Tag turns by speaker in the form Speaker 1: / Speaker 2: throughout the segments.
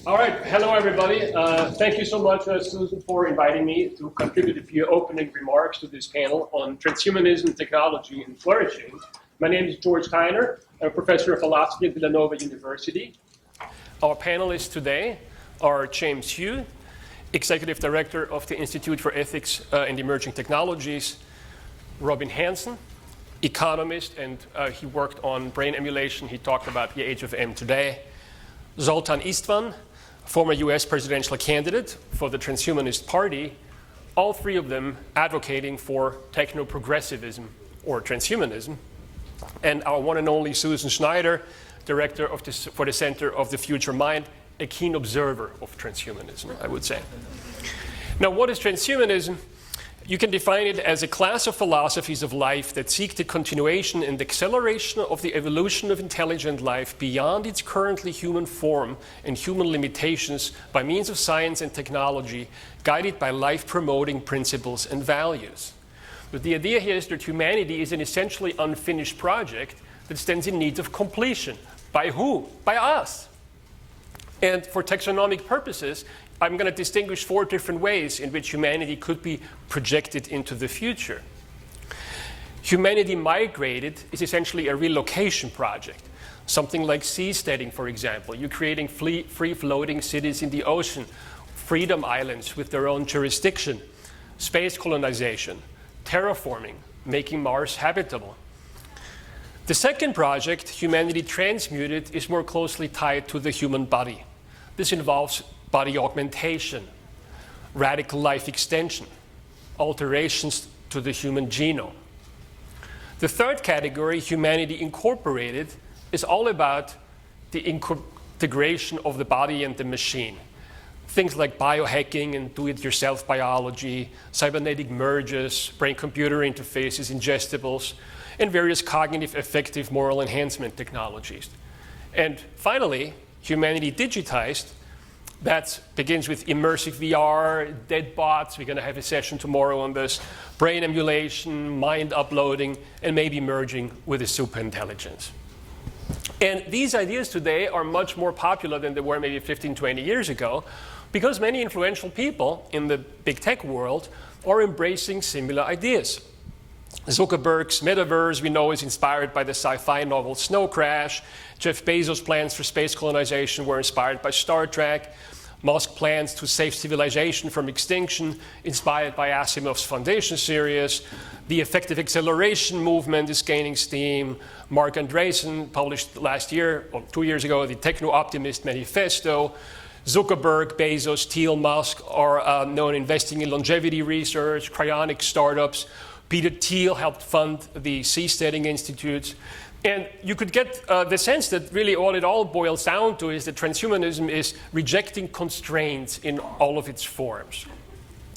Speaker 1: All right, hello everybody. Thank you so much, Susan, for inviting me to contribute a few opening remarks to this panel on transhumanism, technology, and flourishing. My name is Georg Theiner. I'm a professor of philosophy at Villanova University. Our panelists today are James Hughes, Executive Director of the Institute for Ethics and Emerging Technologies, Robin Hanson, economist, and he worked on brain emulation. He talked about the age of M today. Zoltan Istvan, former US presidential candidate for the Transhumanist Party, all three of them advocating for techno-progressivism or transhumanism. And our one and only Susan Schneider, director for the Center of the Future Mind, a keen observer of transhumanism, I would say. Now, what is transhumanism? You can define it as a class of philosophies of life that seek the continuation and acceleration of the evolution of intelligent life beyond its currently human form and human limitations by means of science and technology, guided by life-promoting principles and values. But the idea here is that humanity is an essentially unfinished project that stands in need of completion. By who? By us. And for taxonomic purposes, I'm going to distinguish 4 different ways in which humanity could be projected into the future. Humanity migrated is essentially a relocation project. Something like seasteading, for example. You're creating free-floating cities in the ocean, freedom islands with their own jurisdiction, space colonization, terraforming, making Mars habitable. The second project, humanity transmuted, is more closely tied to the human body. This involves body augmentation, radical life extension, alterations to the human genome. The third category, humanity incorporated, is all about the integration of the body and the machine. Things like biohacking and do-it-yourself biology, cybernetic merges, brain-computer interfaces, ingestibles, and various cognitive, affective, moral enhancement technologies. And finally, humanity digitized. That begins with immersive VR, dead bots. We're going to have a session tomorrow on this. Brain emulation, mind uploading, and maybe merging with a superintelligence. And these ideas today are much more popular than they were maybe 15, 20 years ago, because many influential people in the big tech world are embracing similar ideas. Zuckerberg's metaverse, we know, is inspired by the sci-fi novel Snow Crash. Jeff Bezos' plans for space colonization were inspired by Star Trek. Musk plans to save civilization from extinction, inspired by Asimov's Foundation series. The effective acceleration movement is gaining steam. Mark Andreessen published last year, or 2 years ago, the Techno-Optimist Manifesto. Zuckerberg, Bezos, Thiel, Musk are known investing in longevity research, cryonics startups. Peter Thiel helped fund the Seasteading Institute. And you could get the sense that really all it all boils down to is that transhumanism is rejecting constraints in all of its forms.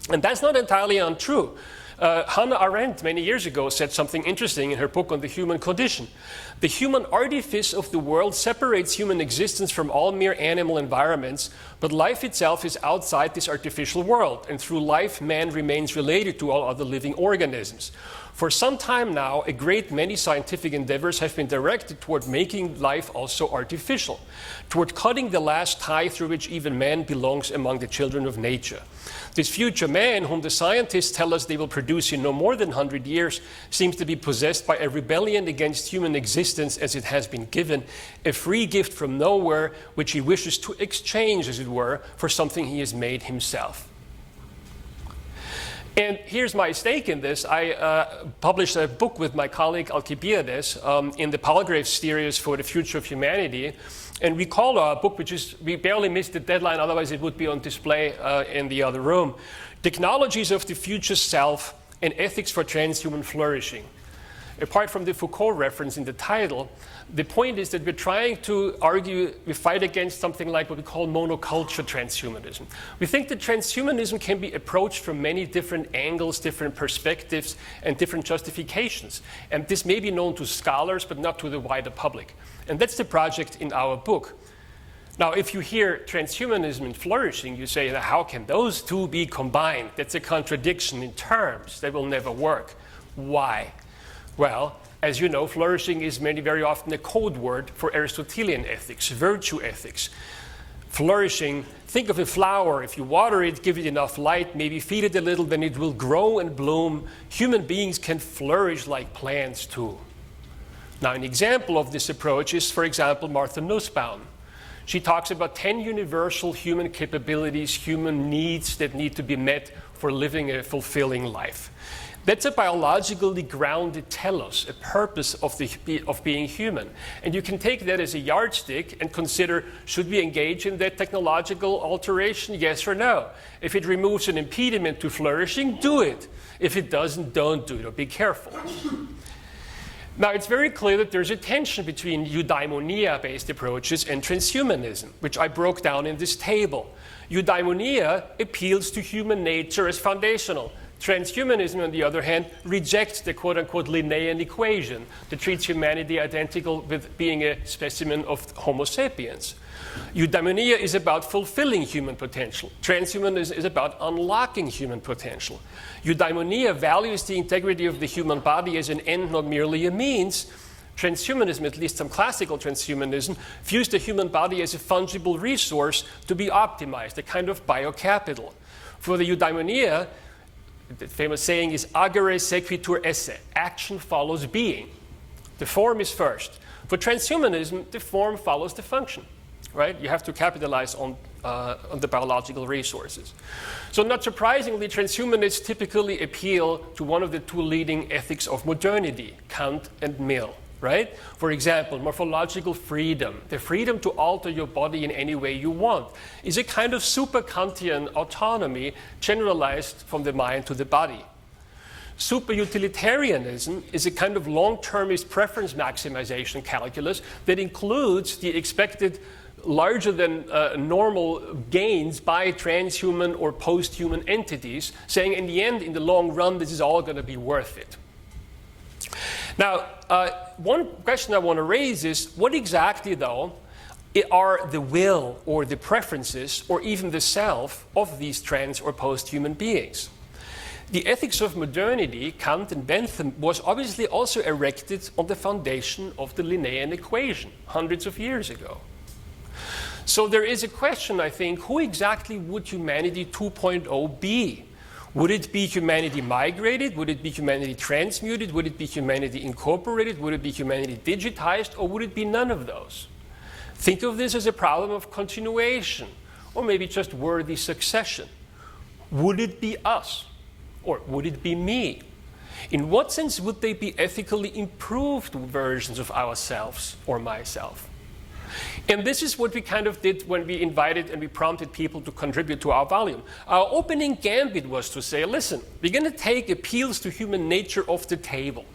Speaker 1: And that's not entirely untrue. Hannah Arendt, many years ago, said something interesting in her book on the human condition. The human artifice of the world separates human existence from all mere animal environments, but life itself is outside this artificial world, and through life, man remains related to all other living organisms. For some time now, a great many scientific endeavors have been directed toward making life also artificial, toward cutting the last tie through which even man belongs among the children of nature. This future man, whom the scientists tell us they will produce in no more than 100 years, seems to be possessed by a rebellion against human existence as it has been given, a free gift from nowhere, which he wishes to exchange, as it were, for something he has made himself. And here's my stake in this. I published a book with my colleague Alcibiades in the Palgrave series for the future of humanity. And we call our book, we barely missed the deadline, otherwise it would be on display in the other room, Technologies of the Future Self and Ethics for Transhuman Flourishing. Apart from the Foucault reference in the title, the point is that we're trying to argue, we fight against something like what we call monoculture transhumanism. We think that transhumanism can be approached from many different angles, different perspectives, and different justifications. And this may be known to scholars, but not to the wider public. And that's the project in our book. Now, if you hear transhumanism and flourishing, you say, how can those two be combined? That's a contradiction in terms. They will never work. Why? Well, as you know, flourishing is very often a code word for Aristotelian ethics, virtue ethics. Flourishing, think of a flower. If you water it, give it enough light, maybe feed it a little, then it will grow and bloom. Human beings can flourish like plants too. Now, an example of this approach is, for example, Martha Nussbaum. She talks about 10 universal human capabilities, human needs that need to be met for living a fulfilling life. That's a biologically grounded telos, a purpose of being human. And you can take that as a yardstick and consider, should we engage in that technological alteration, yes or no? If it removes an impediment to flourishing, do it. If it doesn't, don't do it, or be careful. Now, it's very clear that there's a tension between eudaimonia-based approaches and transhumanism, which I broke down in this table. Eudaimonia appeals to human nature as foundational. Transhumanism, on the other hand, rejects the quote-unquote Linnaean equation that treats humanity identical with being a specimen of Homo sapiens. Eudaimonia is about fulfilling human potential. Transhumanism is about unlocking human potential. Eudaimonia values the integrity of the human body as an end, not merely a means. Transhumanism, at least some classical transhumanism, views the human body as a fungible resource to be optimized, a kind of biocapital. For the eudaimonia, the famous saying is agere sequitur esse, action follows being. The form is first. For transhumanism, the form follows the function, right? You have to capitalize on the biological resources. So not surprisingly, transhumanists typically appeal to one of the two leading ethics of modernity, Kant and Mill. Right? For example, morphological freedom, the freedom to alter your body in any way you want, is a kind of super-Kantian autonomy generalized from the mind to the body. Super-utilitarianism is a kind of long-termist preference maximization calculus that includes the expected larger than normal gains by transhuman or post-human entities, saying in the end, in the long run, this is all going to be worth it. Now, one question I want to raise is, what exactly, though, are the will or the preferences or even the self of these trans or post-human beings? The ethics of modernity, Kant and Bentham, was obviously also erected on the foundation of the Linnaean equation hundreds of years ago. So there is a question, I think, who exactly would humanity 2.0 be? Would it be humanity migrated? Would it be humanity transmuted? Would it be humanity incorporated? Would it be humanity digitized? Or would it be none of those? Think of this as a problem of continuation, or maybe just worthy succession. Would it be us? Or would it be me? In what sense would they be ethically improved versions of ourselves or myself? And this is what we kind of did when we invited and we prompted people to contribute to our volume. Our opening gambit was to say, listen, we're going to take appeals to human nature off the table.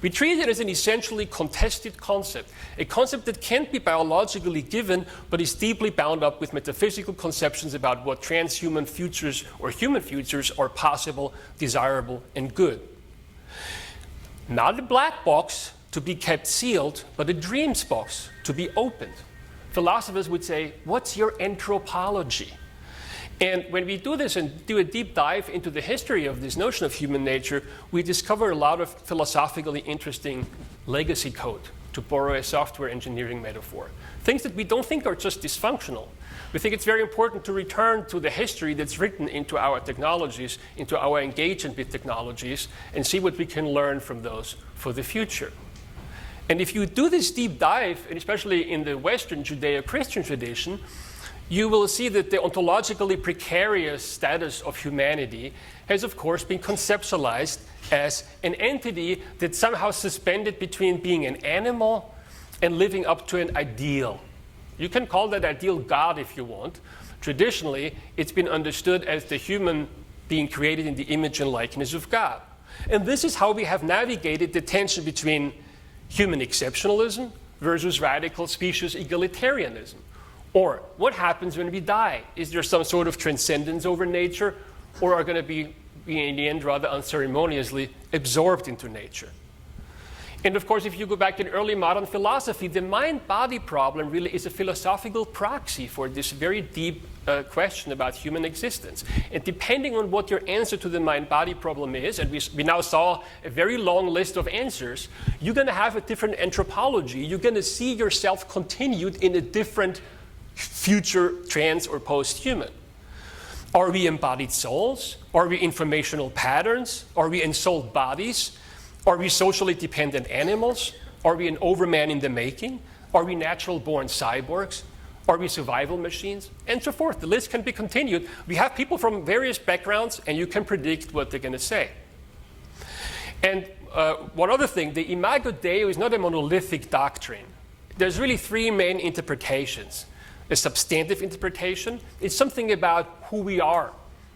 Speaker 1: We treat it as an essentially contested concept, a concept that can't be biologically given, but is deeply bound up with metaphysical conceptions about what transhuman futures or human futures are possible, desirable, and good. Not a black box to be kept sealed, but a dreams box to be opened. Philosophers would say, what's your anthropology? And when we do this and do a deep dive into the history of this notion of human nature, we discover a lot of philosophically interesting legacy code, to borrow a software engineering metaphor. Things that we don't think are just dysfunctional. We think it's very important to return to the history that's written into our technologies, into our engagement with technologies, and see what we can learn from those for the future. And if you do this deep dive, and especially in the Western Judeo-Christian tradition, you will see that the ontologically precarious status of humanity has, of course, been conceptualized as an entity that's somehow suspended between being an animal and living up to an ideal. You can call that ideal God if you want. Traditionally, it's been understood as the human being created in the image and likeness of God. And this is how we have navigated the tension between human exceptionalism versus radical species egalitarianism. Or what happens when we die? Is there some sort of transcendence over nature, or are going to be in the end rather unceremoniously absorbed into nature? And of course, if you go back in early modern philosophy, the mind-body problem really is a philosophical proxy for this very deep question about human existence. And depending on what your answer to the mind-body problem is, and we now saw a very long list of answers, you're going to have a different anthropology. You're going to see yourself continued in a different future, trans, or post-human? Are we embodied souls? Are we informational patterns? Are we ensouled bodies? Are we socially dependent animals? Are we an overman in the making? Are we natural-born cyborgs? Are we survival machines? And so forth. The list can be continued. We have people from various backgrounds, and you can predict what they're going to say. And one other thing, the Imago Dei is not a monolithic doctrine. There's really three main interpretations. A substantive interpretation is something about who we are.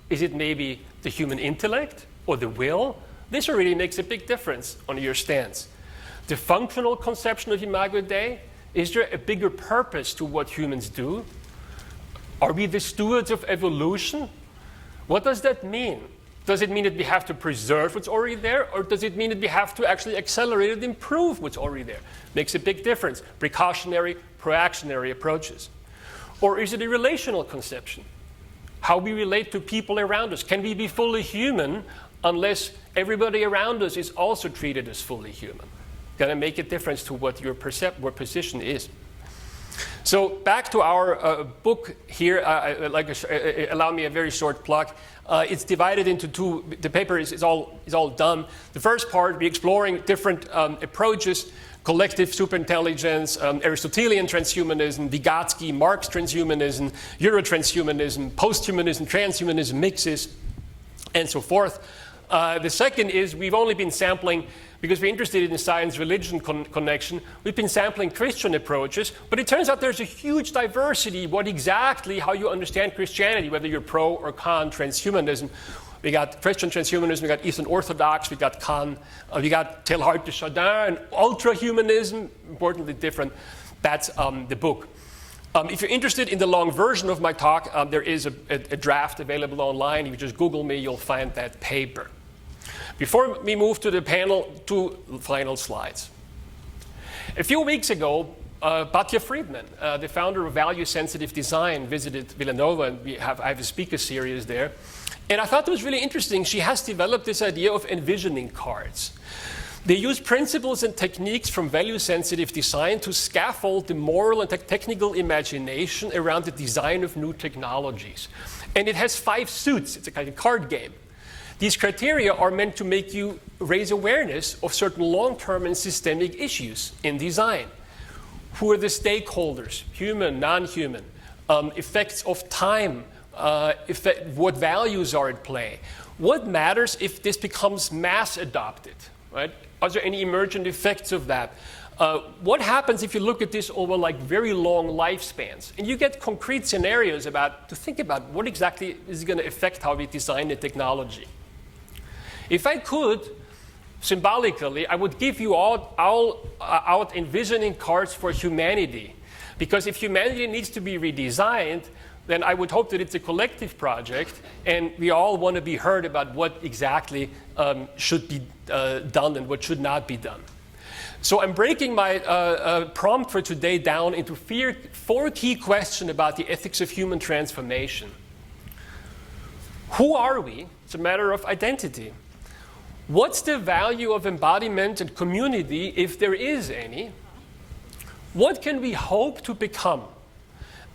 Speaker 1: Is it maybe the human intellect or the will? This already makes a big difference on your stance. The functional conception of Imago Dei, is there a bigger purpose to what humans do? Are we the stewards of evolution? What does that mean? Does it mean that we have to preserve what's already there, or does it mean that we have to actually accelerate and improve what's already there? Makes a big difference. Precautionary, proactionary approaches. Or is it a relational conception? How we relate to people around us. Can we be fully human unless everybody around us is also treated as fully human? Going to make a difference to what your position is. So back to our book here, allow me a very short plug. It's divided into two. The paper is all done. The first part, we're exploring different approaches: collective superintelligence, Aristotelian transhumanism, Vygotsky, Marx transhumanism, Euro-transhumanism, posthumanism, transhumanism mixes, and so forth. The second is we've only been sampling, because we're interested in the science-religion connection, we've been sampling Christian approaches, but it turns out there's a huge diversity how you understand Christianity, whether you're pro or con transhumanism. We got Christian transhumanism, we got Eastern Orthodox, we got Kant, we got Teilhard de Chardin, and ultra-humanism, importantly different. That's the book. If you're interested in the long version of my talk, there is a draft available online. If you just Google me, you'll find that paper. Before we move to the panel, two final slides. A few weeks ago, Batya Friedman, the founder of value-sensitive design, visited Villanova, and I have a speaker series there. And I thought it was really interesting. She has developed this idea of envisioning cards. They use principles and techniques from value-sensitive design to scaffold the moral and technical imagination around the design of new technologies. And it has 5 suits. It's a kind of card game. These criteria are meant to make you raise awareness of certain long-term and systemic issues in design. Who are the stakeholders? Human, non-human. Effects of time. What values are at play? What matters if this becomes mass adopted? Right? Are there any emergent effects of that? What happens if you look at this over like very long lifespans? And you get concrete scenarios to think about what exactly is going to affect how we design the technology. If I could, symbolically, I would give you all out envisioning cards for humanity. Because if humanity needs to be redesigned, then I would hope that it's a collective project, and we all want to be heard about what exactly should be done and what should not be done. So I'm breaking my prompt for today down into 4 key questions about the ethics of human transformation. Who are we? It's a matter of identity. What's the value of embodiment and community, if there is any? What can we hope to become?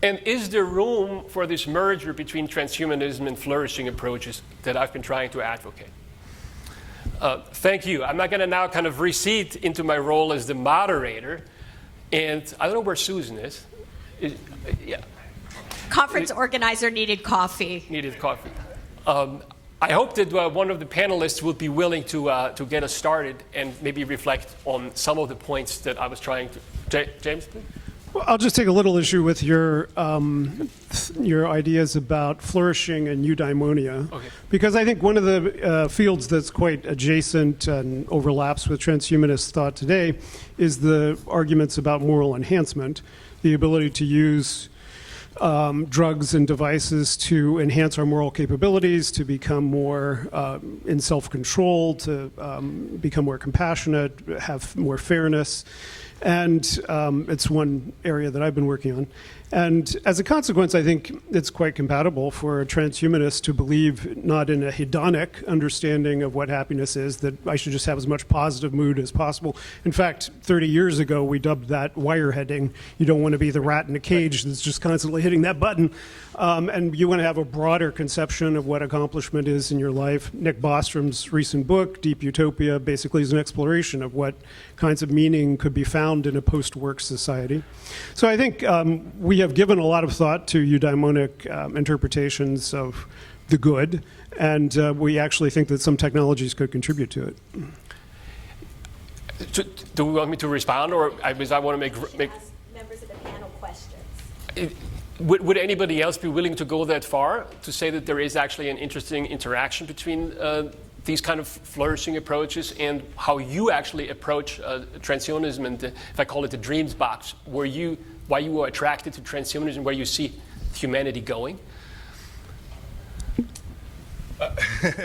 Speaker 1: And is there room for this merger between transhumanism and flourishing approaches that I've been trying to advocate? Thank you. I'm not going to now kind of recede into my role as the moderator. And I don't know where Susan is. Yeah.
Speaker 2: Conference organizer needed coffee.
Speaker 1: Needed coffee. I hope that one of the panelists will be willing to get us started and maybe reflect on some of the points that I was trying to. James, please?
Speaker 3: Well, I'll just take a little issue with your ideas about flourishing and eudaimonia,
Speaker 1: okay.
Speaker 3: Because I think one of the fields that's quite adjacent and overlaps with transhumanist thought today is the arguments about moral enhancement, the ability to use drugs and devices to enhance our moral capabilities, to become more in self-control, to become more compassionate, have more fairness. And it's one area that I've been working on. And as a consequence, I think it's quite compatible for a transhumanist to believe not in a hedonic understanding of what happiness is, that I should just have as much positive mood as possible. In fact, 30 years ago, we dubbed that wireheading. You don't want to be the rat in a cage that's just constantly hitting that button. And you want to have a broader conception of what accomplishment is in your life. Nick Bostrom's recent book, Deep Utopia, basically is an exploration of what kinds of meaning could be found in a post-work society. So I think we have given a lot of thought to eudaimonic interpretations of the good, and we actually think that some technologies could contribute to it.
Speaker 1: Do we want me to respond, or I want to make
Speaker 2: Ask members of the panel questions.
Speaker 1: Would anybody else be willing to go that far to say that there is actually an interesting interaction between these kind of flourishing approaches and how you actually approach transhumanism, and if I call it the dreams box, why you were attracted to transhumanism, where you see humanity going?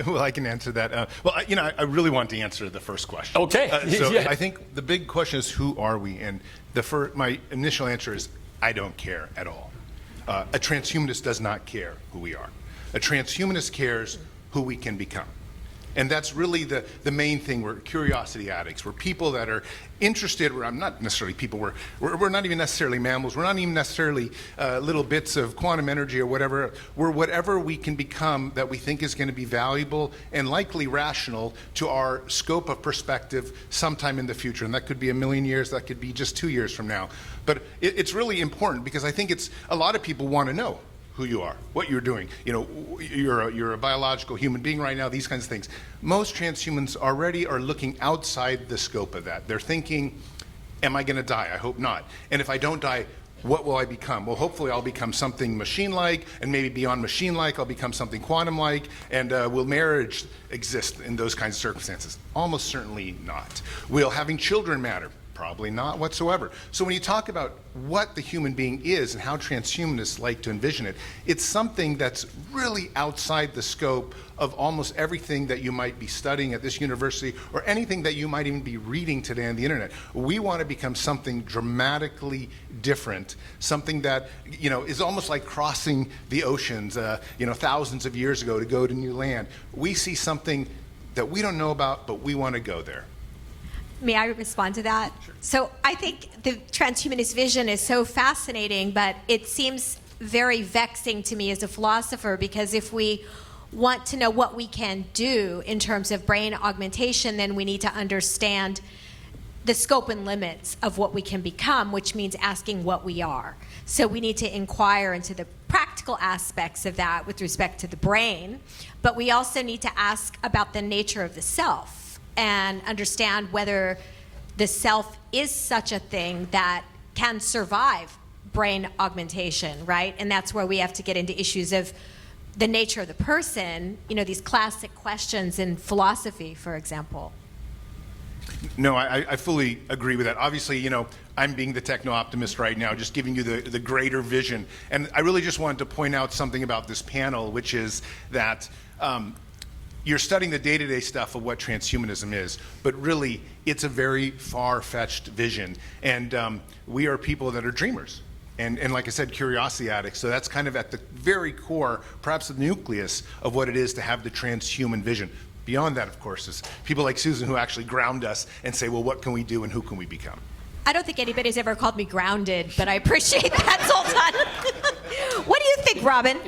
Speaker 4: Well, I can answer that. I really want to answer the first question.
Speaker 1: Okay. Yeah.
Speaker 4: I think the big question is, who are we? And my initial answer is, I don't care at all. A transhumanist does not care who we are. A transhumanist cares who we can become. And that's really the main thing. We're curiosity addicts. We're people that are interested. I'm not necessarily people. We're not even necessarily mammals. We're not even necessarily little bits of quantum energy or whatever. We're whatever we can become that we think is going to be valuable and likely rational to our scope of perspective sometime in the future. And that could be 1,000,000 years. That could be just 2 years from now. But it's really important, because I think a lot of people want to know who you are, what you're doing. You know, you're a biological human being right now, these kinds of things. Most transhumans already are looking outside the scope of that. They're thinking, am I going to die? I hope not. And if I don't die, what will I become? Well, hopefully I'll become something machine-like, and maybe beyond machine-like, I'll become something quantum-like, and will marriage exist in those kinds of circumstances? Almost certainly not. Will having children matter? Probably not whatsoever. So when you talk about what the human being is and how transhumanists like to envision it, it's something that's really outside the scope of almost everything that you might be studying at this university or anything that you might even be reading today on the internet. We want to become something dramatically different, something that, is almost like crossing the oceans, thousands of years ago to go to new land. We see something that we don't know about, but we want to go there.
Speaker 2: May I respond to that? Sure. So I think the transhumanist vision is so fascinating, but it seems very vexing to me as a philosopher, because if we want to know what we can do in terms of brain augmentation, then we need to understand the scope and limits of what we can become, which means asking what we are. So we need to inquire into the practical aspects of that with respect to the brain, but we also need to ask about the nature of the self and understand whether the self is such a thing that can survive brain augmentation, right? And that's where we have to get into issues of the nature of the person, these classic questions in philosophy, for example.
Speaker 4: No, I fully agree with that. Obviously, I'm being the techno-optimist right now, just giving you the greater vision. And I really just wanted to point out something about this panel, which is that you're studying the day-to-day stuff of what transhumanism is, but really, it's a very far-fetched vision. And we are people that are dreamers. And like I said, curiosity addicts. So that's kind of at the very core, perhaps the nucleus of what it is to have the transhuman vision. Beyond that, of course, is people like Susan who actually ground us and say, well, what can we do and who can we become?
Speaker 2: I don't think anybody's ever called me grounded, but I appreciate that, Zoltan. What do you think, Robin?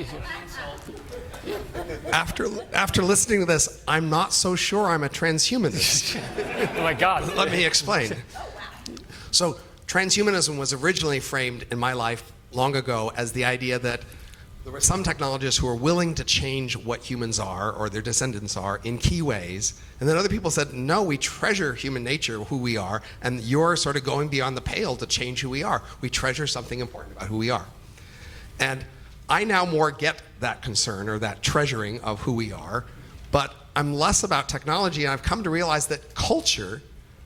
Speaker 5: After listening to this, I'm not so sure I'm a transhumanist.
Speaker 1: Oh my God.
Speaker 5: Let me explain. So transhumanism was originally framed in my life long ago as the idea that there were some technologists who were willing to change what humans are or their descendants are in key ways. And then other people said, no, we treasure human nature, who we are, and you're sort of going beyond the pale to change who we are. We treasure something important about who we are. And I now more get that concern or that treasuring of who we are, but I'm less about technology, and I've come to realize that culture,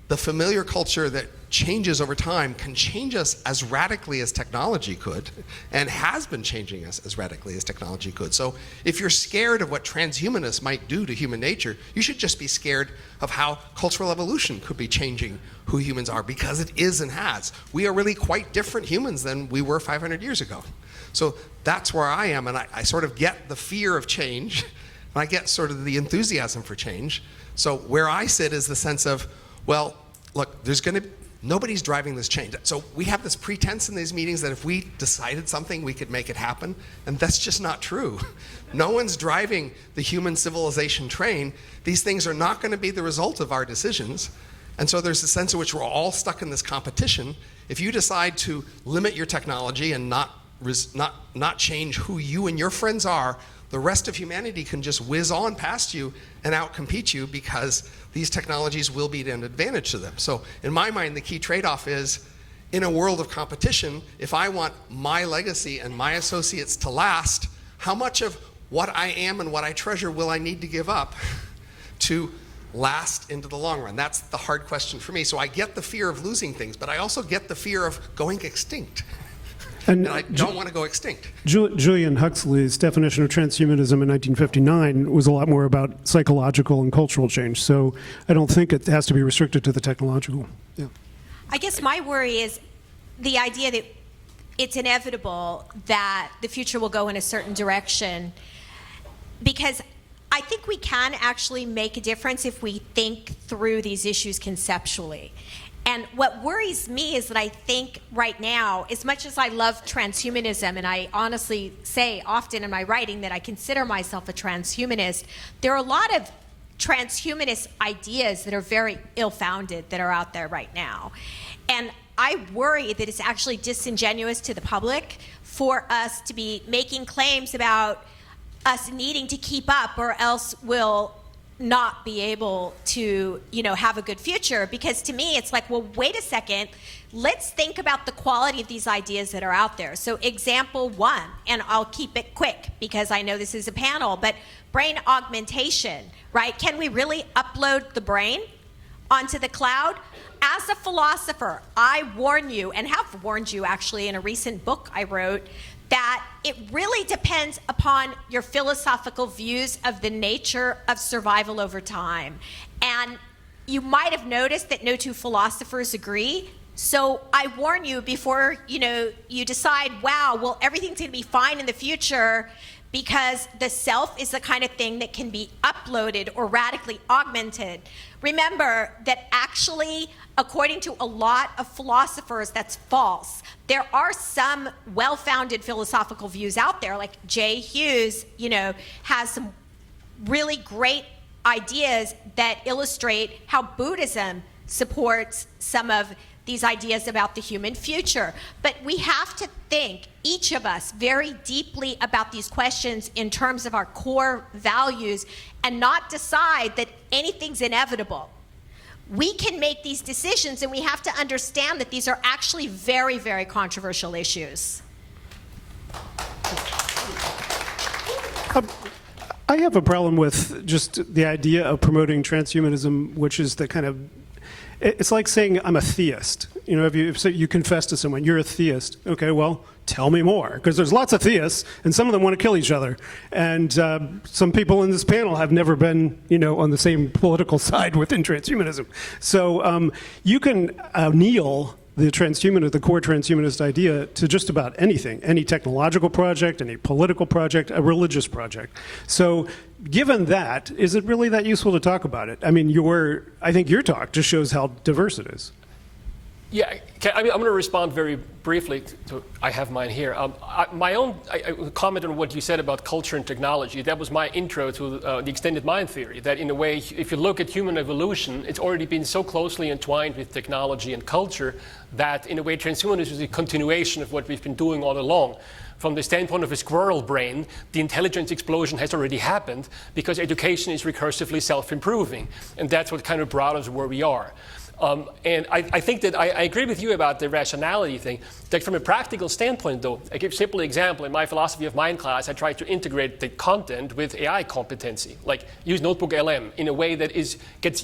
Speaker 5: the familiar culture that changes over time can change us as radically as technology could, and has been changing us as radically as technology could. So if you're scared of what transhumanists might do to human nature, you should just be scared of how cultural evolution could be changing who humans are, because it is and has. We are really quite different humans than we were 500 years ago. So that's where I am, and I sort of get the fear of change, and I get sort of the enthusiasm for change. So where I sit is the sense of, well, look, nobody's driving this change. So we have this pretense in these meetings that if we decided something, we could make it happen, and that's just not true. No one's driving the human civilization train. These things are not going to be the result of our decisions. And so there's a sense in which we're all stuck in this competition. If you decide to limit your technology and not change who you and your friends are, the rest of humanity can just whiz on past you and outcompete you, because these technologies will be an advantage to them. So in my mind, the key trade-off is, in a world of competition, if I want my legacy and my associates to last, how much of what I am and what I treasure will I need to give up to last into the long run? That's the hard question for me. So I get the fear of losing things, but I also get the fear of going extinct. And I don't want to go extinct.
Speaker 3: Julian Huxley's definition of transhumanism in 1959 was a lot more about psychological and cultural change. So I don't think it has to be restricted to the technological. Yeah.
Speaker 2: I guess my worry is the idea that it's inevitable that the future will go in a certain direction, because I think we can actually make a difference if we think through these issues conceptually. And what worries me is that I think right now, as much as I love transhumanism, and I honestly say often in my writing that I consider myself a transhumanist, there are a lot of transhumanist ideas that are very ill-founded that are out there right now. And I worry that it's actually disingenuous to the public for us to be making claims about us needing to keep up, or else we'll not be able to, have a good future. Because to me, it's like, well, wait a second, let's think about the quality of these ideas that are out there. So example one, and I'll keep it quick because I know this is a panel, but brain augmentation, right? Can we really upload the brain onto the cloud? As a philosopher, I warn you, and have warned you actually in a recent book I wrote, that it really depends upon your philosophical views of the nature of survival over time. And you might have noticed that no two philosophers agree. So I warn you before you decide, wow, well, everything's going to be fine in the future, because the self is the kind of thing that can be uploaded or radically augmented. Remember that actually, according to a lot of philosophers, that's false. There are some well-founded philosophical views out there, like J. Hughes, has some really great ideas that illustrate how Buddhism supports some of these ideas about the human future. But we have to think, each of us, very deeply about these questions in terms of our core values, and not decide that anything's inevitable. We can make these decisions, and we have to understand that these are actually very, very controversial issues.
Speaker 3: I have a problem with just the idea of promoting transhumanism, which is the kind of, it's like saying I'm a theist. If you confess to someone, you're a theist. Okay, well, tell me more, because there's lots of theists, and some of them want to kill each other. And some people in this panel have never been, on the same political side within transhumanism. So you can kneel the core transhumanist idea to just about anything, any technological project, any political project, a religious project. So given that, is it really that useful to talk about it? I mean, I think your talk just shows how diverse it is.
Speaker 1: Yeah, I'm going to respond very briefly to, I have mine here. I comment on what you said about culture and technology. That was my intro to the extended mind theory, that in a way, if you look at human evolution, it's already been so closely entwined with technology and culture that in a way transhumanism is a continuation of what we've been doing all along. From the standpoint of a squirrel brain, the intelligence explosion has already happened because education is recursively self-improving. And that's what kind of brought us where we are. And I think that I agree with you about the rationality thing. Like from a practical standpoint, though, I give a simple example. In my philosophy of mind class, I try to integrate the content with AI competency. Like use Notebook LM in a way that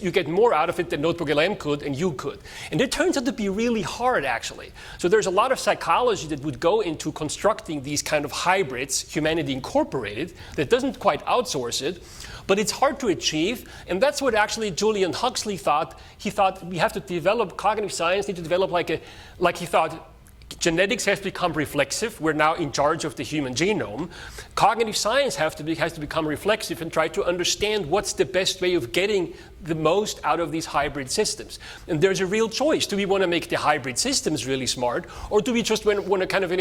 Speaker 1: you get more out of it than Notebook LM could and you could. And it turns out to be really hard, actually. So there's a lot of psychology that would go into constructing these kind of hybrids, humanity incorporated, that doesn't quite outsource it. But it's hard to achieve, and that's what actually Julian Huxley thought. He thought we have to develop cognitive science, need to develop like he thought genetics has to become reflexive. We're now in charge of the human genome. Cognitive science has to become reflexive and try to understand what's the best way of getting the most out of these hybrid systems. And there's a real choice. Do we want to make the hybrid systems really smart, or do we just want to kind of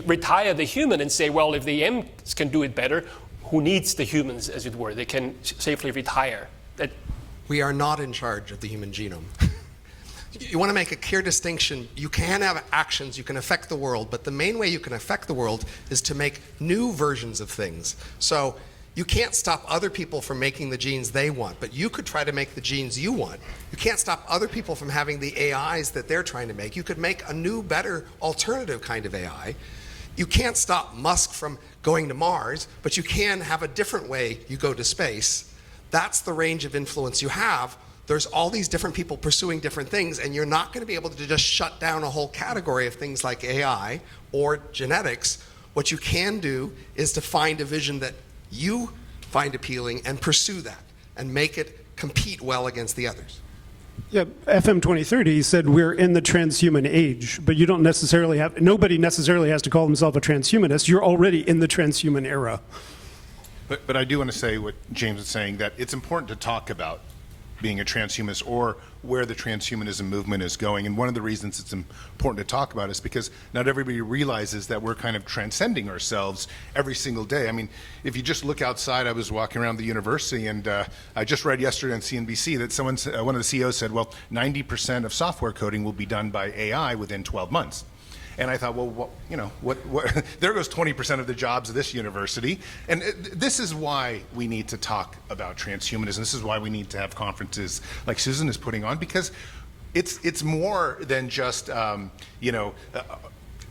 Speaker 1: retire the human and say, well, if the AMs can do it better, who needs the humans, as it were? They can safely retire.
Speaker 5: We are not in charge of the human genome. You want to make a clear distinction. You can have actions, you can affect the world, but the main way you can affect the world is to make new versions of things. So you can't stop other people from making the genes they want, but you could try to make the genes you want. You can't stop other people from having the AIs that they're trying to make. You could make a new, better, alternative kind of AI. You can't stop Musk from going to Mars, but you can have a different way you go to space. That's the range of influence you have. There's all these different people pursuing different things, and you're not going to be able to just shut down a whole category of things like AI or genetics. What you can do is to find a vision that you find appealing and pursue that and make it compete well against the others.
Speaker 3: Yeah, FM 2030 said we're in the transhuman age, but you don't necessarily have, nobody necessarily has to call themselves a transhumanist. You're already in the transhuman era.
Speaker 4: But I do want to say what James is saying, that it's important to talk about being a transhumanist or where the transhumanism movement is going. And one of the reasons it's important to talk about is because not everybody realizes that we're kind of transcending ourselves every single day. I mean, if you just look outside, I was walking around the university, and I just read yesterday on CNBC that one of the CEOs said, well, 90% of software coding will be done by AI within 12 months. And I thought, well, there goes 20% of the jobs of this university. And this is why we need to talk about transhumanism. This is why we need to have conferences like Susan is putting on, because it's more than just,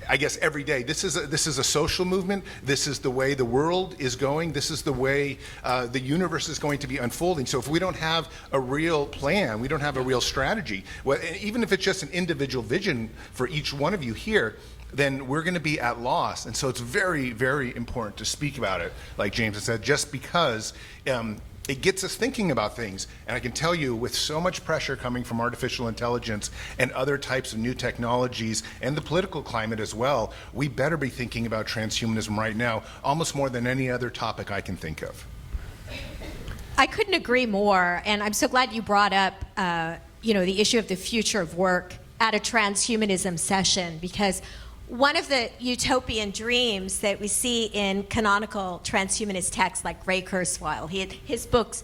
Speaker 4: I guess every day. This is a social movement. This is the way the world is going. This is the way the universe is going to be unfolding. So if we don't have a real plan, we don't have a real strategy, well, even if it's just an individual vision for each one of you here, then we're going to be at loss. And so it's very, very important to speak about it, like James has said, just because it gets us thinking about things. And I can tell you, with so much pressure coming from artificial intelligence and other types of new technologies and the political climate as well, we better be thinking about transhumanism right now, almost more than any other topic I can think of.
Speaker 2: I couldn't agree more, and I'm so glad you brought up the issue of the future of work at a transhumanism session, because one of the utopian dreams that we see in canonical transhumanist texts like Ray Kurzweil, his books,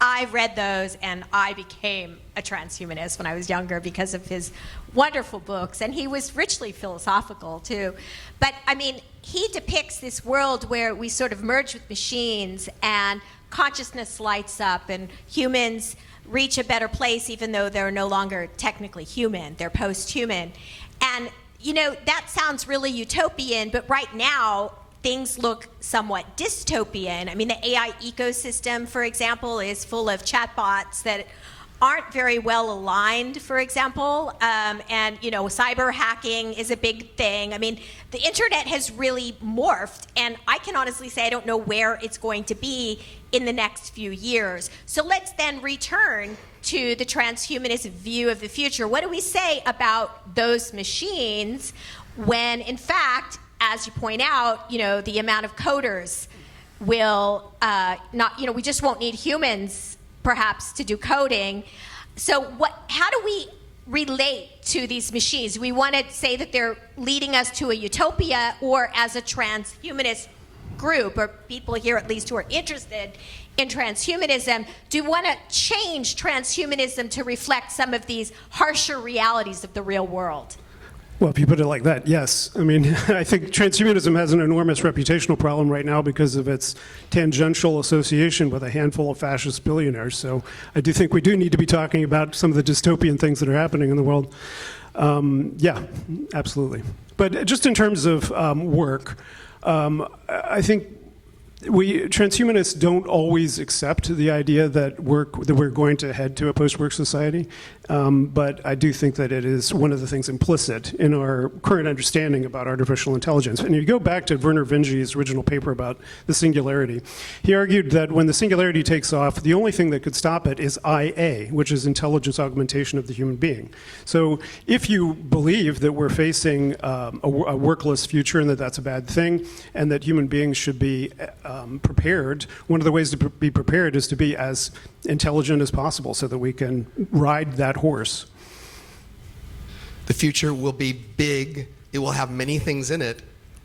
Speaker 2: I read those and I became a transhumanist when I was younger because of his wonderful books, and he was richly philosophical too. But I mean, he depicts this world where we sort of merge with machines and consciousness lights up and humans reach a better place even though they're no longer technically human, they're post-human. And that sounds really utopian, but right now, things look somewhat dystopian. I mean, the AI ecosystem, for example, is full of chatbots that aren't very well aligned, for example. And, cyber hacking is a big thing. I mean, the internet has really morphed, and I can honestly say I don't know where it's going to be in the next few years. So let's then return to the transhumanist view of the future. What do we say about those machines when, in fact, as you point out, the amount of coders will we just won't need humans, perhaps, to do coding. So how do we relate to these machines? Do we want to say that they're leading us to a utopia, or as a transhumanist group, or people here at least who are interested in transhumanism, do you want to change transhumanism to reflect some of these harsher realities of the real world?
Speaker 3: Well, if you put it like that, yes. I mean, I think transhumanism has an enormous reputational problem right now because of its tangential association with a handful of fascist billionaires. So I do think we do need to be talking about some of the dystopian things that are happening in the world. Yeah, absolutely. But just in terms of work, I think transhumanists don't always accept the idea that we're going to head to a post-work society, but I do think that it is one of the things implicit in our current understanding about artificial intelligence. And if you go back to Werner Vinge's original paper about the singularity, he argued that when the singularity takes off, the only thing that could stop it is IA, which is intelligence augmentation of the human being. So if you believe that we're facing a workless future and that that's a bad thing, and that human beings should be prepared, one of the ways to be prepared is to be as intelligent as possible so that we can ride that horse.
Speaker 5: The future will be big. It will have many things in it.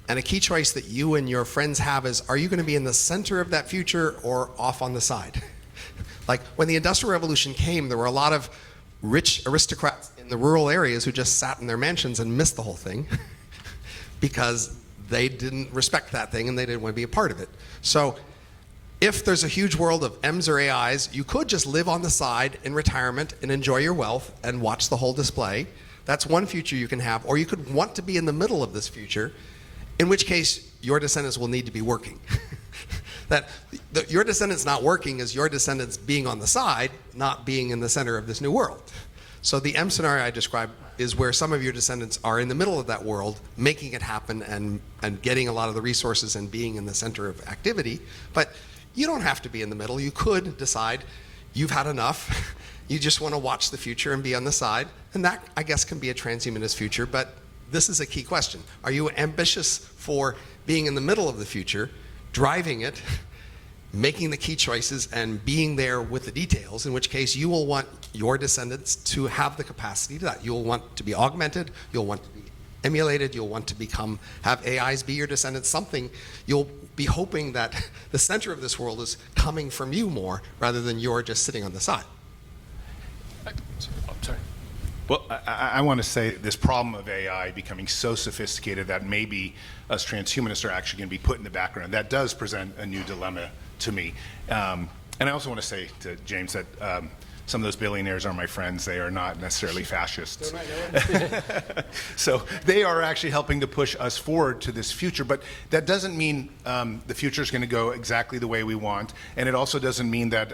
Speaker 5: And a key choice that you and your friends have is, are you going to be in the center of that future or off on the side? Like when the Industrial Revolution came, there were a lot of rich aristocrats in the rural areas who just sat in their mansions and missed the whole thing because they didn't respect that thing and they didn't want to be a part of it. So if there's a huge world of M's or AIs, you could just live on the side in retirement and enjoy your wealth and watch the whole display. That's one future you can have. Or you could want to be in the middle of this future, in which case your descendants will need to be working. Your descendants not working is your descendants being on the side, not being in the center of this new world. So the M scenario I described is where some of your descendants are in the middle of that world, making it happen and getting a lot of the resources and being in the center of activity. But you don't have to be in the middle. You could decide you've had enough. You just want to watch the future and be on the side. And that, I guess, can be a transhumanist future. But this is a key question. Are you ambitious for being in the middle of the future, driving it, making the key choices and being there with the details, in which case you will want your descendants to have the capacity to that. You'll want to be augmented, you'll want to be emulated, you'll want to have AIs be your descendants, something. You'll be hoping that the center of this world is coming from you more rather than you're just sitting on the side.
Speaker 4: Sorry. Well, I want to say this problem of AI becoming so sophisticated that maybe us transhumanists are actually going to be put in the background. That does present a new dilemma to me. And I also want to say to James that some of those billionaires are my friends. They are not necessarily fascists. So they are actually helping to push us forward to this future. But that doesn't mean the future is going to go exactly the way we want. And it also doesn't mean that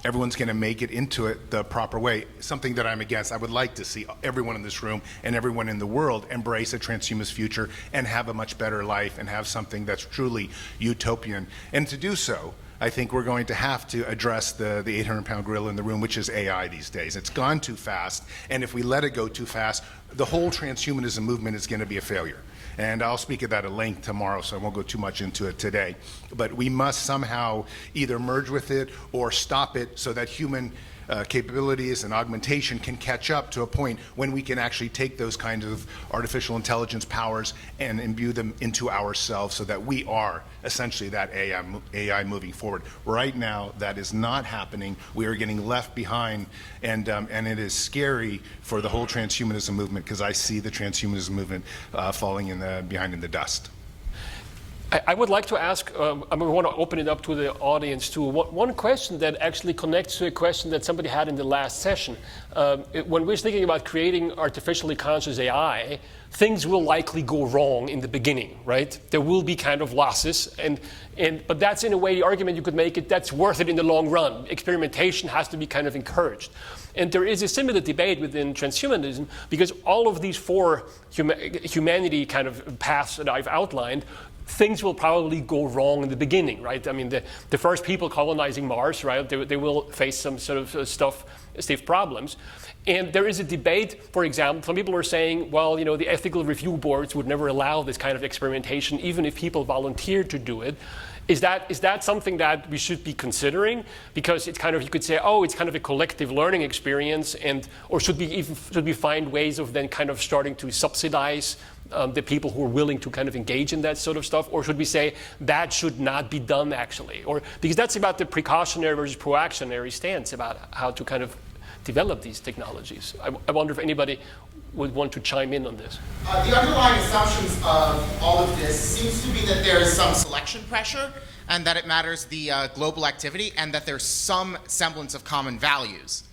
Speaker 4: everyone's going to make it into it the proper way. Something that I'm against. I would like to see everyone in this room and everyone in the world embrace a transhumanist future and have a much better life and have something that's truly utopian. And to do so, I think we're going to have to address the 800-pound gorilla in the room, which is AI these days. It's gone too fast, and if we let it go too fast, the whole transhumanism movement is going to be a failure. And I'll speak of that at length tomorrow, so I won't go too much into it today. But we must somehow either merge with it or stop it so that human capabilities and augmentation can catch up to a point when we can actually take those kinds of artificial intelligence powers and imbue them into ourselves so that we are essentially that AI moving forward. Right now, that is not happening. We are getting left behind, and it is scary for the whole transhumanism movement because I see the transhumanism movement falling behind in the dust.
Speaker 1: I would like to ask, I want to open it up to the audience too. One question that actually connects to a question that somebody had in the last session. When we're thinking about creating artificially conscious AI, things will likely go wrong in the beginning, right? There will be kind of losses, but that's in a way the argument you could make it, that's worth it in the long run. Experimentation has to be kind of encouraged. And there is a similar debate within transhumanism because all of these four humanity kind of paths that I've outlined, things will probably go wrong in the beginning, right? I mean, the first people colonizing Mars, right, they will face some sort of stiff problems. And there is a debate, for example, some people are saying, well, the ethical review boards would never allow this kind of experimentation, even if people volunteered to do it. Is that something that we should be considering? Because it's kind of, you could say, oh, it's kind of a collective learning experience, or should we find ways of then kind of starting to subsidize the people who are willing to kind of engage in that sort of stuff? Or should we say that should not be done actually? Or because that's about the precautionary versus proactionary stance about how to kind of develop these technologies. I wonder if anybody would want to chime in on this.
Speaker 6: The underlying assumptions of all of this seems to be that there is some selection pressure and that it matters the global activity and that there's some semblance of common values.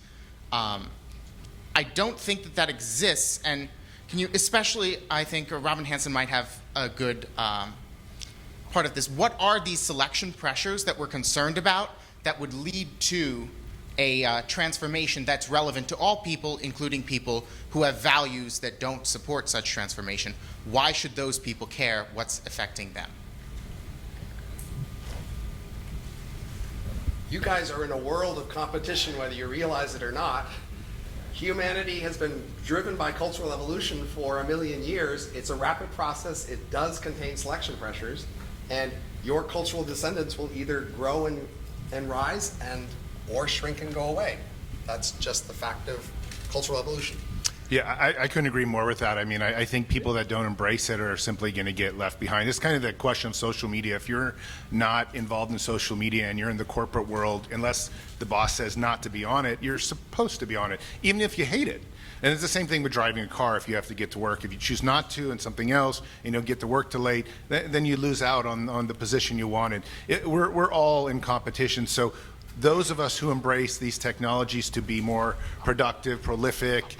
Speaker 6: I don't think that that exists, and can you, especially I think Robin Hanson might have a good part of this. What are these selection pressures that we're concerned about that would lead to a transformation that's relevant to all people, including people who have values that don't support such transformation? Why should those people care what's affecting them?
Speaker 5: You guys are in a world of competition, whether you realize it or not. Humanity has been driven by cultural evolution for 1 million years. It's a rapid process. It does contain selection pressures. And your cultural descendants will either grow and rise or shrink and go away. That's just the fact of cultural evolution.
Speaker 4: Yeah, I couldn't agree more with that. I mean, I think people that don't embrace it are simply going to get left behind. It's kind of the question of social media. If you're not involved in social media and you're in the corporate world, unless the boss says not to be on it, you're supposed to be on it, even if you hate it. And it's the same thing with driving a car. If you have to get to work, if you choose not to and something else, get to work too late, then you lose out on the position you wanted. We're all in competition. So those of us who embrace these technologies to be more productive, prolific,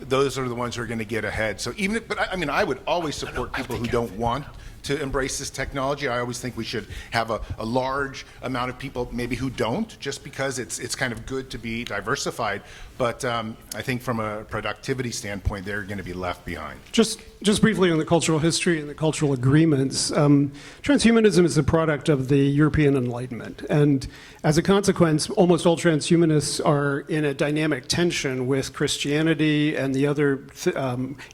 Speaker 4: those are the ones who are going to get ahead. So I would always support people who don't want to embrace this technology. I always think we should have a large amount of people maybe who don't, just because it's kind of good to be diversified. But I think from a productivity standpoint, they're going to be left behind.
Speaker 3: Just briefly on the cultural history and the cultural agreements, transhumanism is a product of the European Enlightenment. And as a consequence, almost all transhumanists are in a dynamic tension with Christianity and the other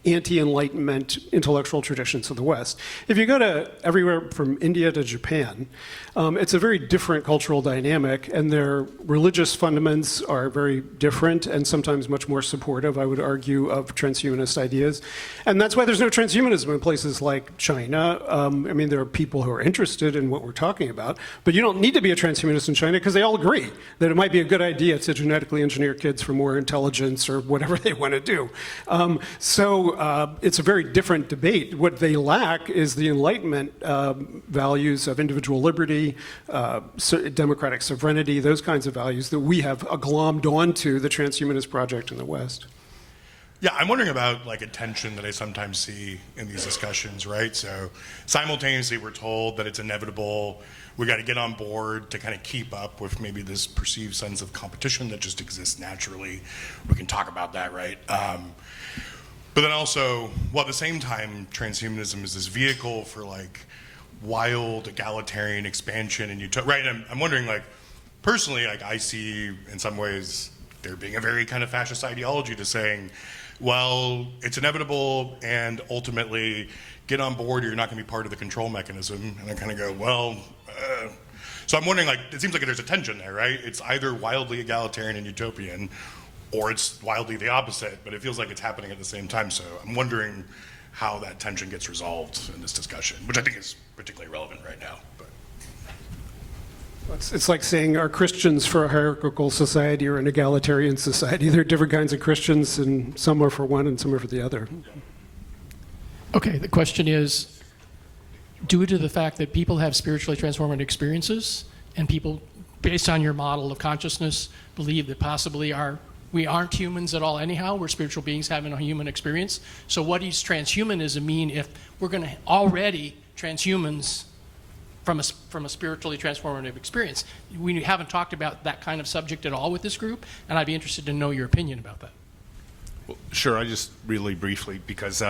Speaker 3: anti-Enlightenment intellectual traditions of the West. If you go to everywhere from India to Japan, it's a very different cultural dynamic, and their religious fundaments are very different and sometimes much more supportive, I would argue, of transhumanist ideas. And that's why there's no transhumanism in places like China. There are people who are interested in what we're talking about, but you don't need to be a transhumanist in China because they all agree that it might be a good idea to genetically engineer kids for more intelligence or whatever they want to do. It's a very different debate. What they lack is the Enlightenment values of individual liberty, democratic sovereignty, those kinds of values that we have glommed onto the transhumanist project in the West.
Speaker 7: Yeah, I'm wondering about a tension that I sometimes see in these discussions, right? So simultaneously we're told that it's inevitable, we got to get on board to kind of keep up with maybe this perceived sense of competition that just exists naturally. We can talk about that, right? But then also, at the same time, transhumanism is this vehicle for wild egalitarian expansion and utopia, right? And I'm wondering, personally, I see in some ways there being a very kind of fascist ideology to saying, well, it's inevitable, and ultimately, get on board, or you're not going to be part of the control mechanism. And I kind of go, so I'm wondering, it seems like there's a tension there, right? It's either wildly egalitarian and utopian, or it's wildly the opposite, but it feels like it's happening at the same time. So I'm wondering how that tension gets resolved in this discussion, which I think is particularly relevant right now. But.
Speaker 3: It's like saying, are Christians for a hierarchical society or an egalitarian society? There are different kinds of Christians, and some are for one and some are for the other.
Speaker 8: Okay, the question is, due to the fact that people have spiritually transformative experiences, and people, based on your model of consciousness, believe that possibly we aren't humans at all anyhow, we're spiritual beings having a human experience. So what does transhumanism mean if we're going to already transhumans from a spiritually transformative experience? We haven't talked about that kind of subject at all with this group, and I'd be interested to know your opinion about that.
Speaker 4: Well, sure, I just really briefly, because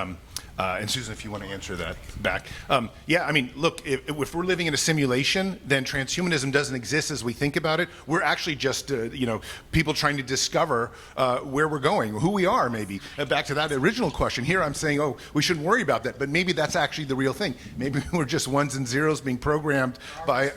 Speaker 4: and Susan, if you want to answer that back. Look, if we're living in a simulation, then transhumanism doesn't exist as we think about it. We're actually just, people trying to discover where we're going, who we are, maybe. Back to that original question. Here I'm saying, we shouldn't worry about that, but maybe that's actually the real thing. Maybe we're just ones and zeros being programmed by,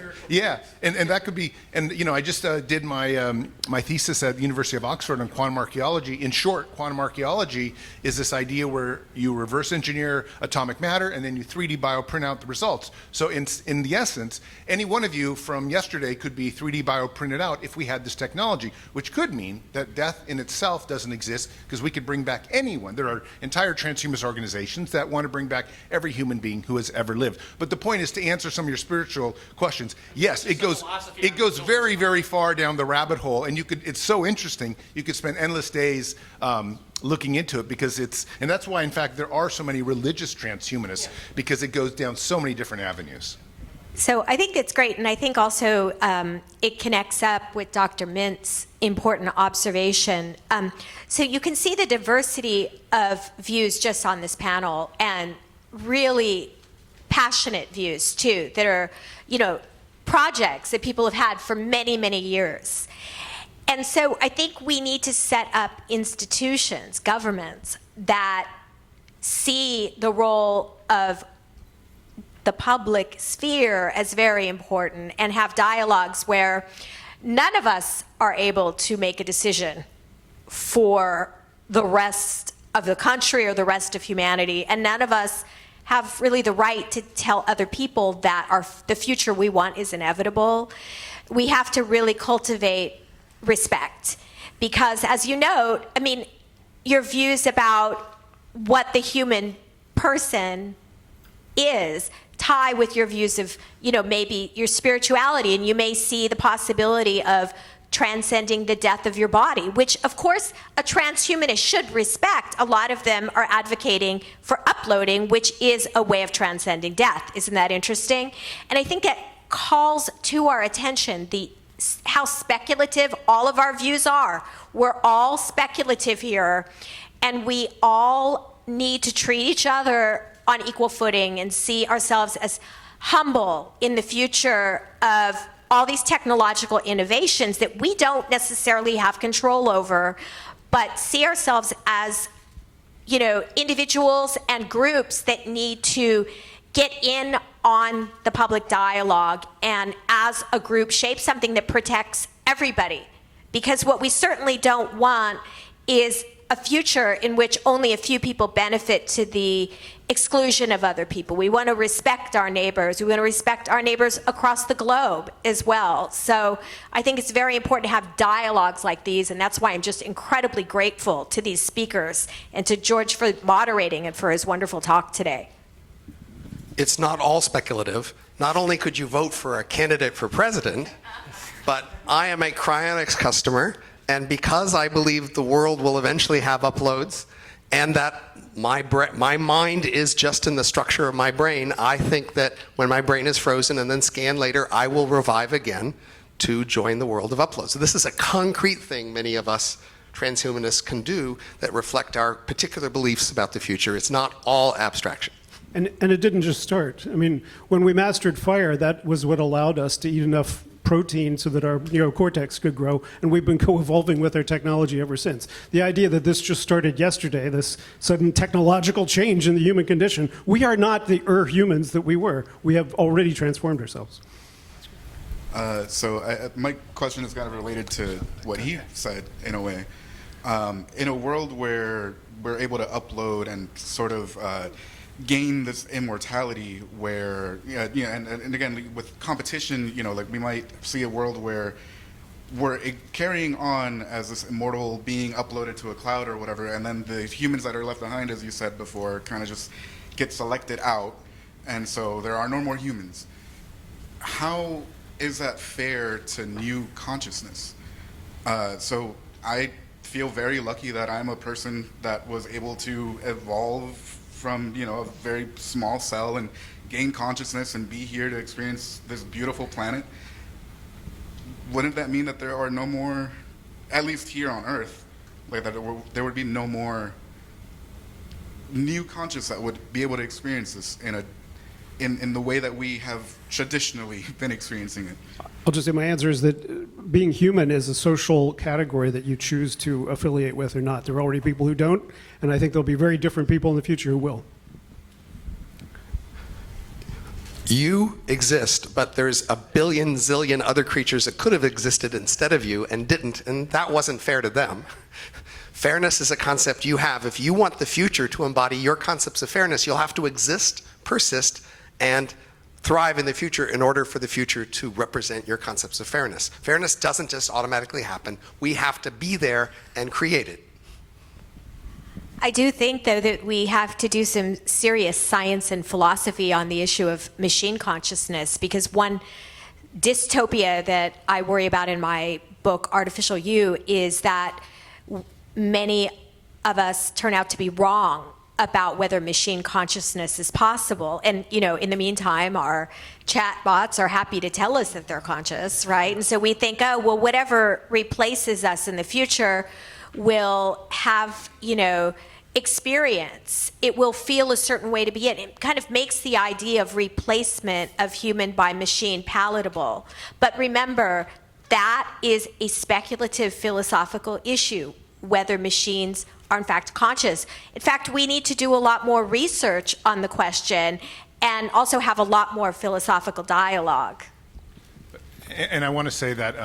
Speaker 4: and that could be, I just did my thesis at the University of Oxford on quantum archaeology. In short, quantum archaeology is this idea where you reverse engineer engineer atomic matter, and then you 3D bioprint out the results. So in the essence, any one of you from yesterday could be 3D bioprinted out if we had this technology, which could mean that death in itself doesn't exist because we could bring back anyone. There are entire transhumanist organizations that want to bring back every human being who has ever lived. But the point is to answer some of your spiritual questions. Yes, it goes very, very far down the rabbit hole, and it's so interesting. You could spend endless days looking into it because and that's why, in fact, there are so many religious transhumanists, because it goes down so many different avenues.
Speaker 2: So I think it's great, and I think also it connects up with Dr. Mint's important observation. So you can see the diversity of views just on this panel, and really passionate views too, that are, projects that people have had for many, many years. And so I think we need to set up institutions, governments, that see the role of the public sphere as very important, and have dialogues where none of us are able to make a decision for the rest of the country or the rest of humanity, and none of us have really the right to tell other people that the future we want is inevitable. We have to really cultivate respect, because as you note, your views about what the human person is tie with your views of, maybe your spirituality, and you may see the possibility of transcending the death of your body, which of course a transhumanist should respect. A lot of them are advocating for uploading, which is a way of transcending death. Isn't that interesting? And I think it calls to our attention how speculative all of our views are. We're all speculative here, and we all need to treat each other on equal footing and see ourselves as humble in the future of all these technological innovations that we don't necessarily have control over, but see ourselves as, individuals and groups that need to get in on the public dialogue, and as a group shape something that protects everybody. Because what we certainly don't want is a future in which only a few people benefit to the exclusion of other people. We want to respect our neighbors. We want to respect our neighbors across the globe as well. So I think it's very important to have dialogues like these, and that's why I'm just incredibly grateful to these speakers and to George for moderating and for his wonderful talk today.
Speaker 5: It's not all speculative. Not only could you vote for a candidate for president, but I am a Cryonics customer, and because I believe the world will eventually have uploads, and that my mind is just in the structure of my brain, I think that when my brain is frozen and then scanned later, I will revive again to join the world of uploads. So this is a concrete thing many of us transhumanists can do that reflect our particular beliefs about the future. It's not all abstraction.
Speaker 3: And it didn't just start. When we mastered fire, that was what allowed us to eat enough protein so that our cortex could grow, and we've been co-evolving with our technology ever since. The idea that this just started yesterday, this sudden technological change in the human condition, we are not the humans that we were. We have already transformed ourselves.
Speaker 9: My question is kind of related to what he said in a way. In a world where we're able to upload and sort of gain this immortality where, and again, with competition, we might see a world where we're carrying on as this immortal being uploaded to a cloud or whatever, and then the humans that are left behind, as you said before, kind of just get selected out, and so there are no more humans. How is that fair to new consciousness? So I feel very lucky that I'm a person that was able to evolve from a very small cell and gain consciousness and be here to experience this beautiful planet. Wouldn't that mean that there are no more, at least here on Earth, like that there would be no more new conscious that would be able to experience this in the way that we have traditionally been experiencing it?
Speaker 3: I'll just say my answer is that being human is a social category that you choose to affiliate with or not. There are already people who don't, and I think there'll be very different people in the future who will.
Speaker 5: You exist, but there's a billion zillion other creatures that could have existed instead of you and didn't, and that wasn't fair to them. Fairness is a concept you have. If you want the future to embody your concepts of fairness, you'll have to exist, persist, and thrive in the future in order for the future to represent your concepts of fairness. Fairness doesn't just automatically happen. We have to be there and create it.
Speaker 2: I do think, though, that we have to do some serious science and philosophy on the issue of machine consciousness, because one dystopia that I worry about in my book, Artificial You, is that many of us turn out to be wrong about whether machine consciousness is possible. And, you know, in the meantime, our chat bots are happy to tell us that they're conscious, right? And so we think, oh, well, whatever replaces us in the future will have, you know, experience. It will feel a certain way to be in. It kind of makes the idea of replacement of human by machine palatable. But remember, that is a speculative philosophical issue, whether machines are in fact conscious. In fact, we need to do a lot more research on the question and also have a lot more philosophical dialogue.
Speaker 4: And I want to say that,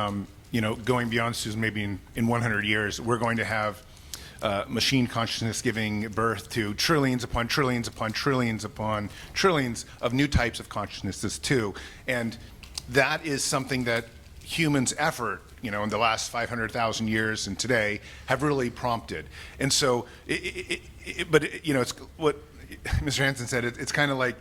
Speaker 4: you know, going beyond, Susan, maybe in 100 years, we're going to have machine consciousness giving birth to trillions upon trillions upon trillions upon trillions of new types of consciousnesses too. And that is something that humans' effort, you know, in the last 500,000 years and today have really prompted. And so, you know, it's what Mr. Hanson said, it's kind of like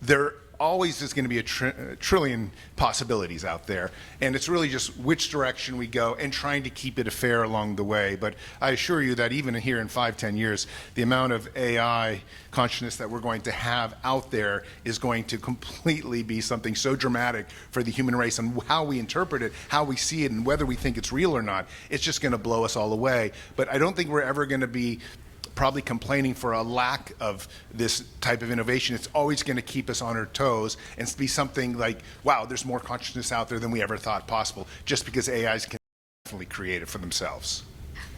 Speaker 4: there always is going to be a trillion possibilities out there, and it's really just which direction we go and trying to keep it fair along the way. But I assure you that even here in 5-10 years, the amount of AI consciousness that we're going to have out there is going to completely be something so dramatic for the human race, and how we interpret it, how we see it, and whether we think it's real or not, it's just going to blow us all away. But I don't think we're ever going to be probably complaining for a lack of this type of innovation. It's always going to keep us on our toes and be something like, wow, there's more consciousness out there than we ever thought possible, just because AIs can definitely create it for themselves.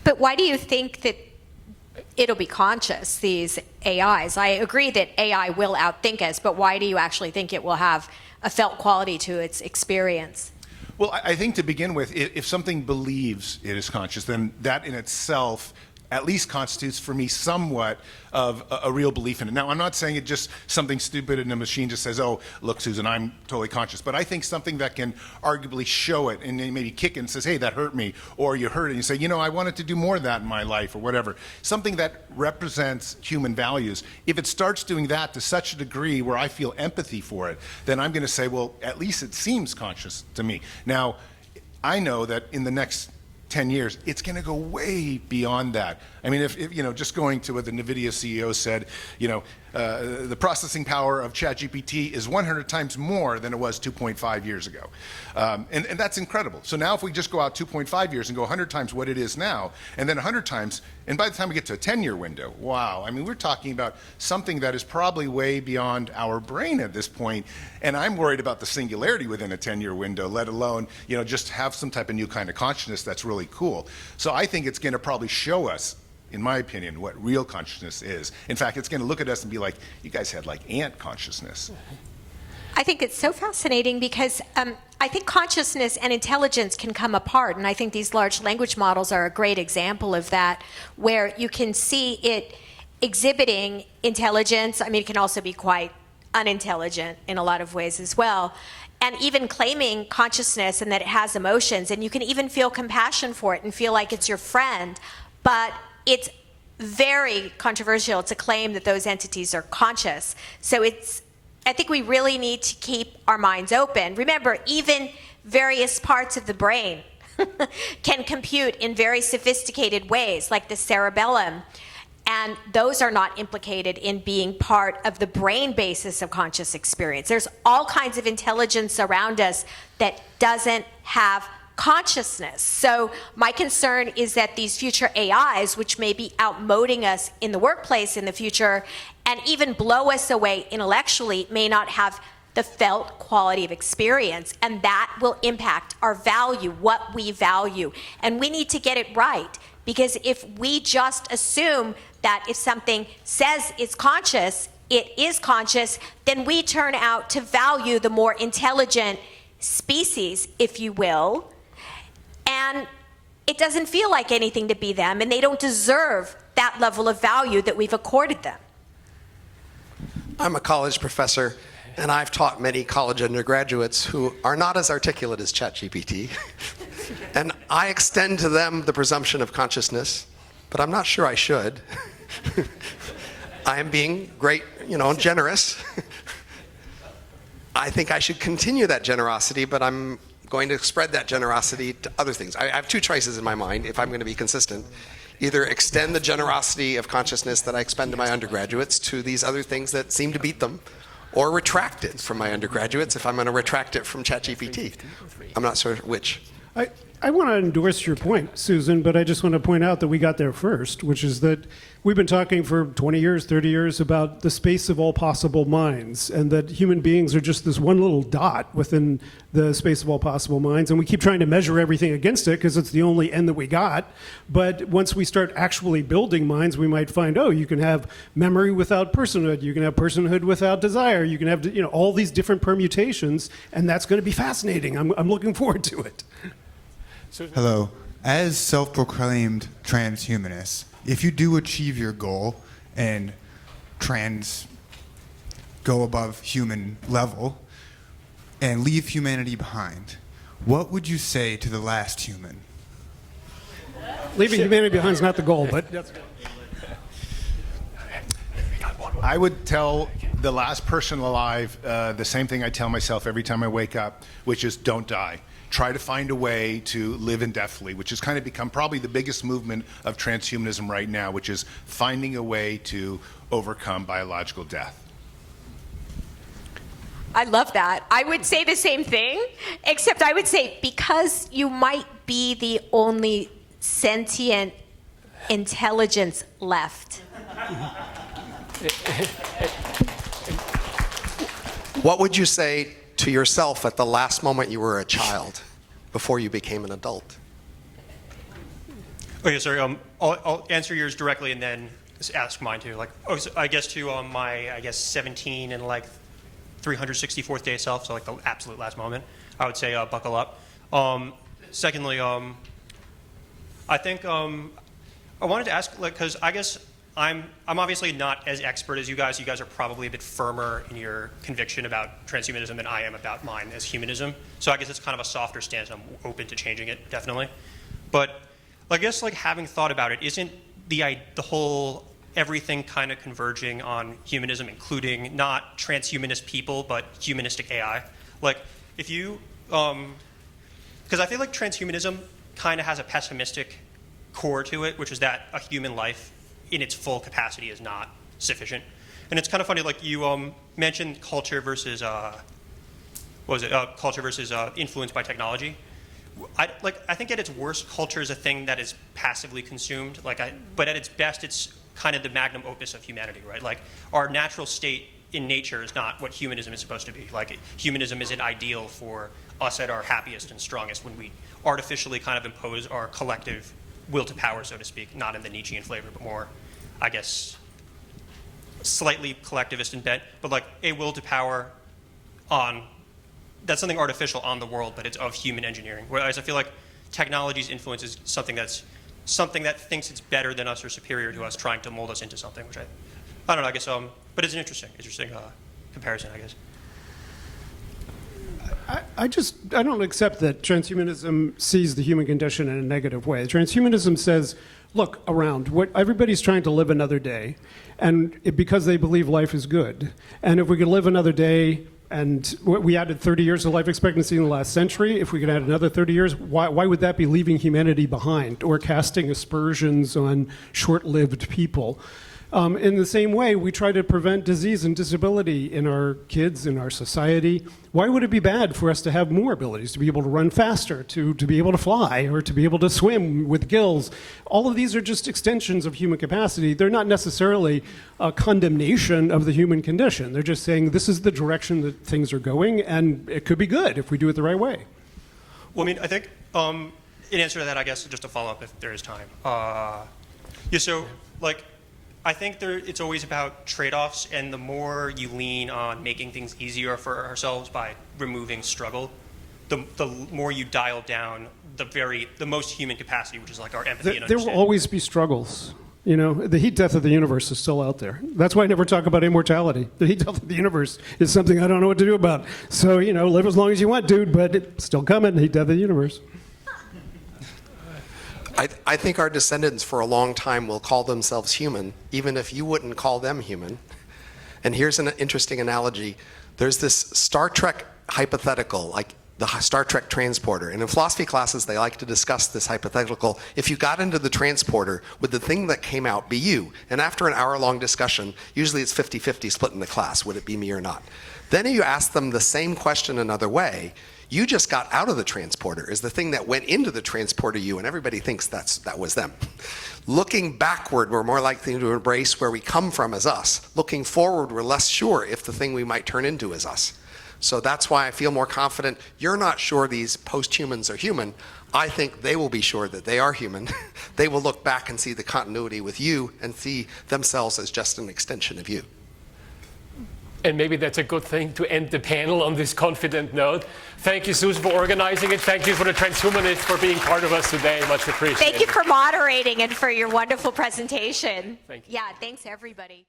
Speaker 2: But why do you think that it'll be conscious, these AIs? I agree that AI will outthink us, but why do you actually think it will have a felt quality to its experience?
Speaker 4: Well, I think to begin with, if something believes it is conscious, then that in itself at least constitutes for me somewhat of a real belief in it. Now, I'm not saying it just something stupid and a machine just says, oh, look, Susan, I'm totally conscious. But I think something that can arguably show it and then maybe kick it and says, hey, that hurt me. Or you hurt it and you say, you know, I wanted to do more of that in my life or whatever. Something that represents human values. If it starts doing that to such a degree where I feel empathy for it, then I'm going to say, well, at least it seems conscious to me. Now, I know that in the next 10 years, it's going to go way beyond that. I mean, if you know, just going to what the NVIDIA CEO said, you know, the processing power of ChatGPT is 100 times more than it was 2.5 years ago. And that's incredible. So now if we just go out 2.5 years and go 100 times what it is now, and then 100 times, and by the time we get to a 10-year window, wow, I mean, we're talking about something that is probably way beyond our brain at this point. And I'm worried about the singularity within a 10-year window, let alone, you know, just have some type of new kind of consciousness that's really cool. So I think it's going to probably show us, in my opinion, what real consciousness is. In fact, it's going to look at us and be like, you guys had like ant consciousness.
Speaker 2: I think it's so fascinating because I think consciousness and intelligence can come apart, and I think these large language models are a great example of that, where you can see it exhibiting intelligence. I mean, it can also be quite unintelligent in a lot of ways as well, and even claiming consciousness and that it has emotions, and you can even feel compassion for it and feel like it's your friend, but it's very controversial to claim that those entities are conscious. So I think we really need to keep our minds open. Remember, even various parts of the brain can compute in very sophisticated ways, like the cerebellum, and those are not implicated in being part of the brain basis of conscious experience. There's all kinds of intelligence around us that doesn't have consciousness. So my concern is that these future AIs, which may be outmoding us in the workplace in the future and even blow us away intellectually, may not have the felt quality of experience, and that will impact our value, what we value. And we need to get it right, because if we just assume that if something says it's conscious, it is conscious, then we turn out to value the more intelligent species, if you will. And it doesn't feel like anything to be them, and they don't deserve that level of value that we've accorded them.
Speaker 5: I'm a college professor, and I've taught many college undergraduates who are not as articulate as ChatGPT. And I extend to them the presumption of consciousness, but I'm not sure I should. I am being great, generous. I think I should continue that generosity, but I'm going to spread that generosity to other things. I have two choices in my mind if I'm going to be consistent. Either extend the generosity of consciousness that I expend to my undergraduates to these other things that seem to beat them, or retract it from my undergraduates if I'm going to retract it from ChatGPT. I'm not sure which.
Speaker 3: I want to endorse your point, Susan, but I just want to point out that we got there first, which is that we've been talking for 20 years, 30 years about the space of all possible minds, and that human beings are just this one little dot within the space of all possible minds, and we keep trying to measure everything against it because it's the only end that we got. But once we start actually building minds, we might find, oh, you can have memory without personhood, you can have personhood without desire, you can have all these different permutations, and that's going to be fascinating. I'm looking forward to it.
Speaker 10: Hello. As self-proclaimed transhumanists, if you do achieve your goal and go above human level and leave humanity behind, what would you say to the last human?
Speaker 3: Leaving humanity behind is not the goal, but that's
Speaker 4: I would tell the last person alive the same thing I tell myself every time I wake up, which is don't die. Try to find a way to live indefinitely, which has kind of become probably the biggest movement of transhumanism right now, which is finding a way to overcome biological death.
Speaker 2: I love that. I would say the same thing, except I would say because you might be the only sentient intelligence left.
Speaker 5: What would you say to yourself at the last moment you were a child before you became an adult?
Speaker 11: Okay, sorry. I'll answer yours directly and then ask mine too. So I guess to my 17 and 364th day self, so the absolute last moment, I would say buckle up. Secondly, I think I wanted to ask because I guess I'm obviously not as expert as you guys. You guys are probably a bit firmer in your conviction about transhumanism than I am about mine as humanism. So I guess it's kind of a softer stance. I'm open to changing it, definitely. But I guess having thought about it, isn't the whole everything kind of converging on humanism, including not transhumanist people, but humanistic AI? If you, because I feel like transhumanism kind of has a pessimistic core to it, which is that a human life in its full capacity is not sufficient. And it's kind of funny, you mentioned culture versus, culture versus influence by technology. I think at its worst, culture is a thing that is passively consumed. But at its best, it's kind of the magnum opus of humanity, right? Our natural state in nature is not what humanism is supposed to be. Humanism is an ideal for us at our happiest and strongest when we artificially kind of impose our collective will to power, so to speak, not in the Nietzschean flavor, but more, I guess, slightly collectivist in bent, but a will to power on, that's something artificial on the world, but it's of human engineering. Whereas I feel like technology's influence is something that thinks it's better than us or superior to us, trying to mold us into something, which I don't know, I guess, but it's an interesting comparison, I guess.
Speaker 3: I don't accept that transhumanism sees the human condition in a negative way. Transhumanism says, look around, everybody's trying to live another day, and because they believe life is good. And if we could live another day, and we added 30 years of life expectancy in the last century, if we could add another 30 years, why would that be leaving humanity behind or casting aspersions on short-lived people? In the same way, we try to prevent disease and disability in our kids, in our society. Why would it be bad for us to have more abilities, to be able to run faster, to be able to fly, or to be able to swim with gills? All of these are just extensions of human capacity. They're not necessarily a condemnation of the human condition. They're just saying this is the direction that things are going, and it could be good if we do it the right way.
Speaker 11: Well, I think in answer to that, I guess, just to follow up if there is time. I think it's always about trade-offs, and the more you lean on making things easier for ourselves by removing struggle, the more you dial down the most human capacity, which is like our empathy and
Speaker 3: There will
Speaker 11: understanding.
Speaker 3: always be struggles. You know, the heat death of the universe is still out there. That's why I never talk about immortality. The heat death of the universe is something I don't know what to do about. So, you know, live as long as you want, dude, but it's still coming, the heat death of the universe.
Speaker 5: I think our descendants for a long time will call themselves human, even if you wouldn't call them human. And here's an interesting analogy. There's this Star Trek hypothetical, like the Star Trek transporter. And in philosophy classes, they like to discuss this hypothetical. If you got into the transporter, would the thing that came out be you? And after an hour-long discussion, usually it's 50-50 split in the class, would it be me or not? Then you ask them the same question another way. You just got out of the transporter. Is the thing that went into the transporter you? And everybody thinks that was them. Looking backward, we're more likely to embrace where we come from as us. Looking forward, we're less sure if the thing we might turn into is us. So that's why I feel more confident. You're not sure these post-humans are human. I think they will be sure that they are human. They will look back and see the continuity with you and see themselves as just an extension of you.
Speaker 1: And maybe that's a good thing to end the panel on this confident note. Thank you, Susan, for organizing it. Thank you for the transhumanists for being part of us today. Much appreciated.
Speaker 2: Thank you for moderating and for your wonderful presentation.
Speaker 1: Thank you.
Speaker 2: Yeah, thanks everybody.